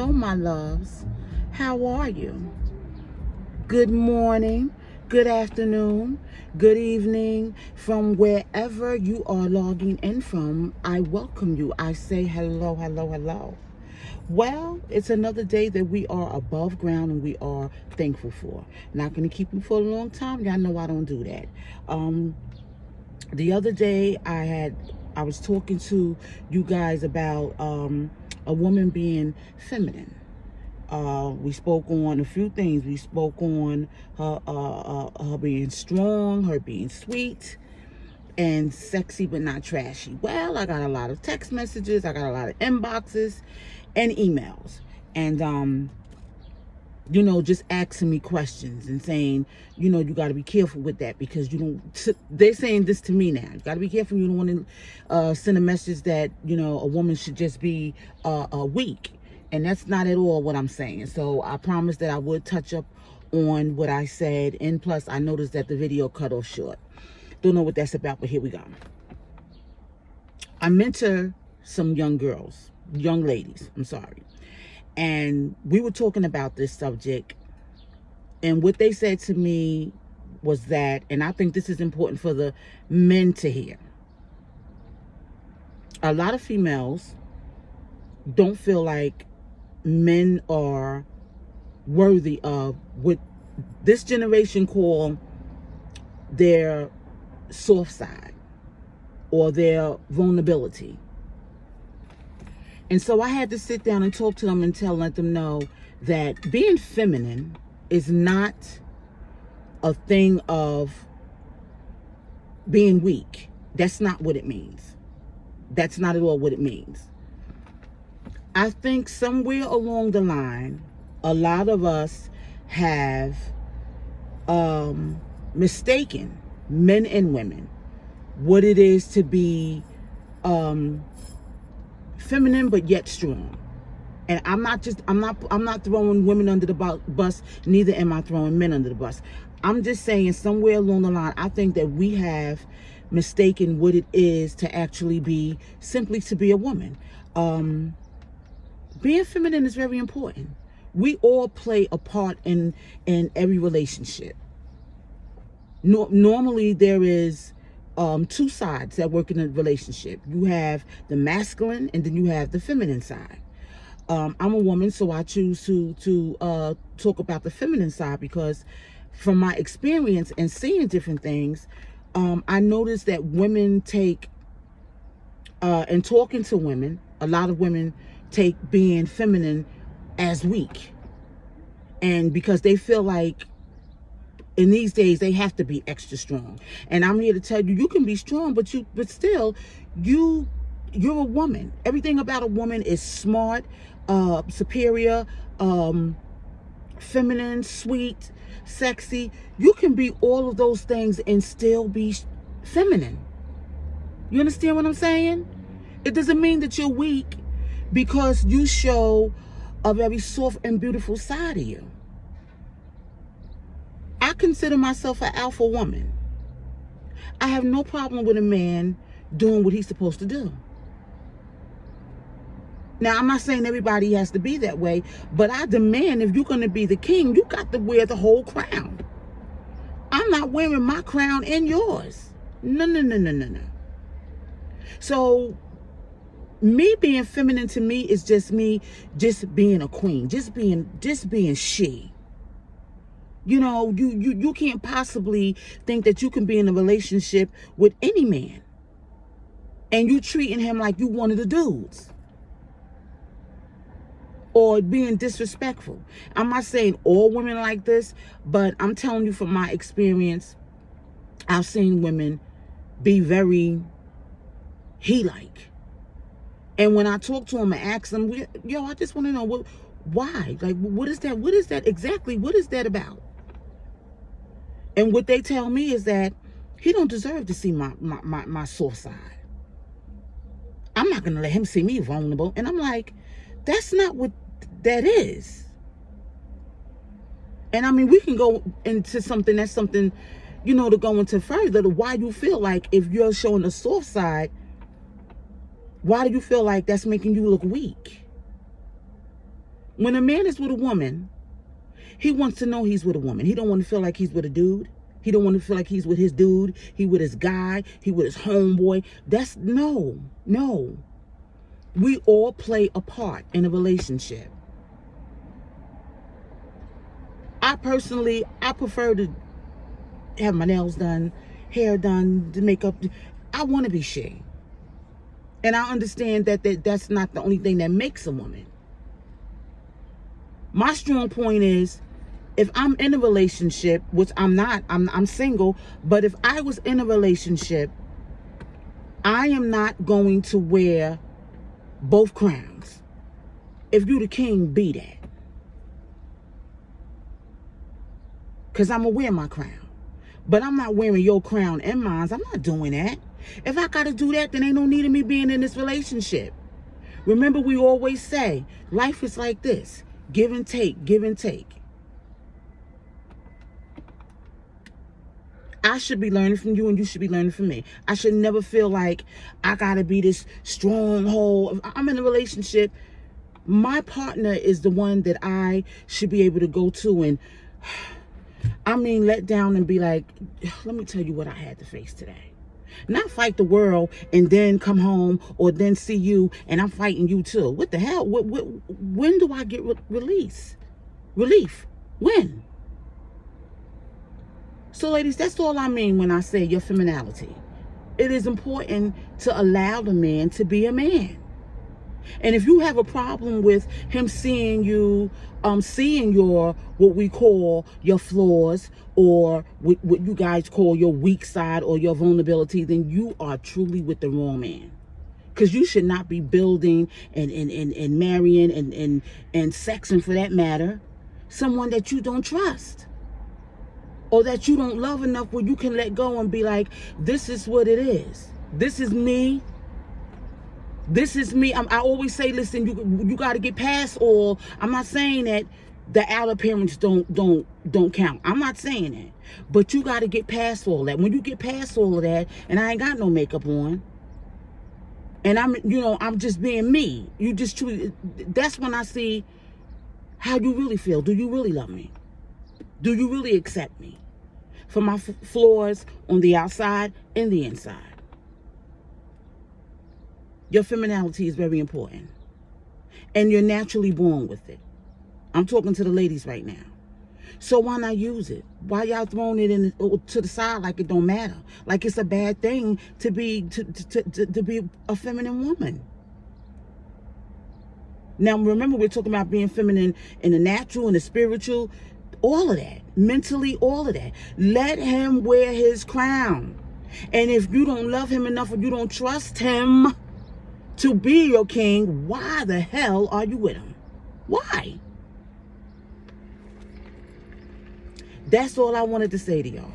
Hello, my loves. How are you? Good morning, good afternoon, good evening. From wherever you are logging in from, I welcome you. I say hello, hello, hello. Well, it's another day that we are above ground and we are thankful for. Not going to keep you for a long time. Y'all know I don't do that. The other day I was talking to you guys about a woman being feminine. We spoke on a few things. We spoke on her being strong, her being sweet, and sexy but not trashy. Well, I got a lot of text messages, I got a lot of inboxes and emails, and just asking me questions and saying, you got to be careful with that because you don't. They're saying this to me now. You got to be careful. You don't want to send a message that a woman should just be weak, and that's not at all what I'm saying. So I promised that I would touch up on what I said, and plus I noticed that the video cut off short. Don't know what that's about, but here we go. I mentor some young ladies. I'm sorry. And we were talking about this subject, and what they said to me was that, and I think this is important for the men to hear, a lot of females don't feel like men are worthy of what this generation call their soft side or their vulnerability. And so I had to sit down and talk to them and let them know that being feminine is not a thing of being weak. That's not what it means. That's not at all what it means. I think somewhere along the line, a lot of us have mistaken, men and women, what it is to be feminine but yet strong. And I'm not throwing women under the bus, neither am I throwing men under the bus. I'm just saying somewhere along the line, I think that we have mistaken what it is to actually be, simply to be a woman. Being feminine is very important. We all play a part in every relationship. Normally there is two sides that work in a relationship. You have the masculine and then you have the feminine side. I'm a woman, so I choose to talk about the feminine side because from my experience and seeing different things, I noticed that women take, and talking to women, a lot of women take being feminine as weak. And because they feel like in these days they have to be extra strong. And I'm here to tell you, you can be strong, but still you're a woman. Everything about a woman is smart, superior, feminine, sweet, sexy. You can be all of those things and still be feminine. You understand what I'm saying? It doesn't mean that you're weak because you show a very soft and beautiful side of you. I consider myself an alpha woman. I have no problem with a man doing what he's supposed to do. Now, I'm not saying everybody has to be that way, but I demand if you're going to be the king, you got to wear the whole crown. I'm not wearing my crown and yours. No. So, me being feminine to me is just me just being a queen, just being she. You can't possibly think that you can be in a relationship with any man and you treating him like you one of the dudes or being disrespectful. I'm not saying all women like this, but I'm telling you from my experience, I've seen women be very he-like. And when I talk to them and ask them, I just want to know why? Like, what is that? What is that exactly? What is that about? And what they tell me is that he don't deserve to see my soft side. I'm not going to let him see me vulnerable. And I'm like, that's not what that is. And I mean, we can go into something, to go into further, to why you feel like if you're showing a soft side, why do you feel like that's making you look weak? When a man is with a woman, he wants to know he's with a woman. He don't want to feel like he's with a dude. He don't want to feel like he's with his dude. He with his guy. He with his homeboy. That's no. We all play a part in a relationship. I prefer to have my nails done, hair done, the makeup. I want to be she. And I understand that's not the only thing that makes a woman. My strong point is, if I'm in a relationship, which I'm not, I'm single, but if I was in a relationship, I am not going to wear both crowns. If you the king, be that. Because I'm going to wear my crown. But I'm not wearing your crown and mine. I'm not doing that. If I got to do that, then ain't no need of me being in this relationship. Remember, we always say, life is like this. Give and take, give and take. I should be learning from you and you should be learning from me. I should never feel like I got to be this stronghold. If I'm in a relationship, my partner is the one that I should be able to go to and, let down and be like, let me tell you what I had to face today. Not fight the world and then come home or then see you and I'm fighting you too. What the hell? When do I get relief? When? So ladies, that's all I mean when I say your femininity. It is important to allow the man to be a man. And if you have a problem with him seeing you, seeing your, what we call your flaws or what you guys call your weak side or your vulnerability, then you are truly with the wrong man. Because you should not be building and marrying and sexing, for that matter, someone that you don't trust. Or that you don't love enough where you can let go and be like, this is what it is. This is me. This is me. I always say, listen, you got to get past all. I'm not saying that the outer appearance don't count. I'm not saying that. But you got to get past all that. When you get past all of that, and I ain't got no makeup on, and I'm just being me. You just truly, that's when I see how you really feel. Do you really love me? Do you really accept me for my flaws on the outside and the inside? Your femininity is very important. And you're naturally born with it. I'm talking to the ladies right now. So why not use it? Why y'all throwing it to the side like it don't matter? Like it's a bad thing to be a feminine woman. Now remember, we're talking about being feminine in the natural and the spiritual. All of that. Mentally, all of that. Let him wear his crown. And if you don't love him enough or you don't trust him to be your king, why the hell are you with him? Why? That's all I wanted to say to y'all.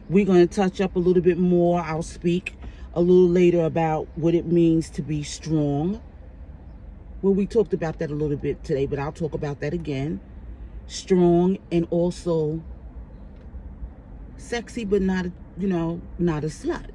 We're going to touch up a little bit more. I'll speak a little later about what it means to be strong. Well, we talked about that a little bit today, but I'll talk about that again. Strong and also sexy, but not, not a slut.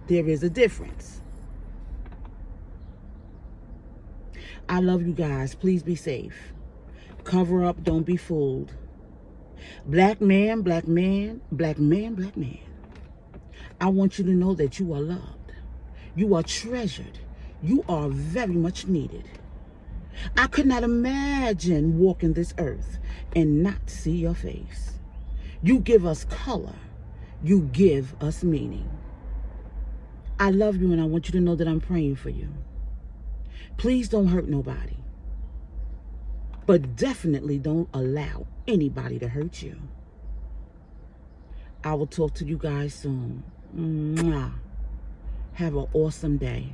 There is a difference. I love you guys. Please be safe. Cover up. Don't be fooled. Black man, black man, black man, black man. I want you to know that you are loved. You are treasured. You are very much needed. I could not imagine walking this earth and not see your face. You give us color. You give us meaning. I love you and I want you to know that I'm praying for you. Please don't hurt nobody. But definitely don't allow anybody to hurt you. I will talk to you guys soon. Mwah. Have an awesome day.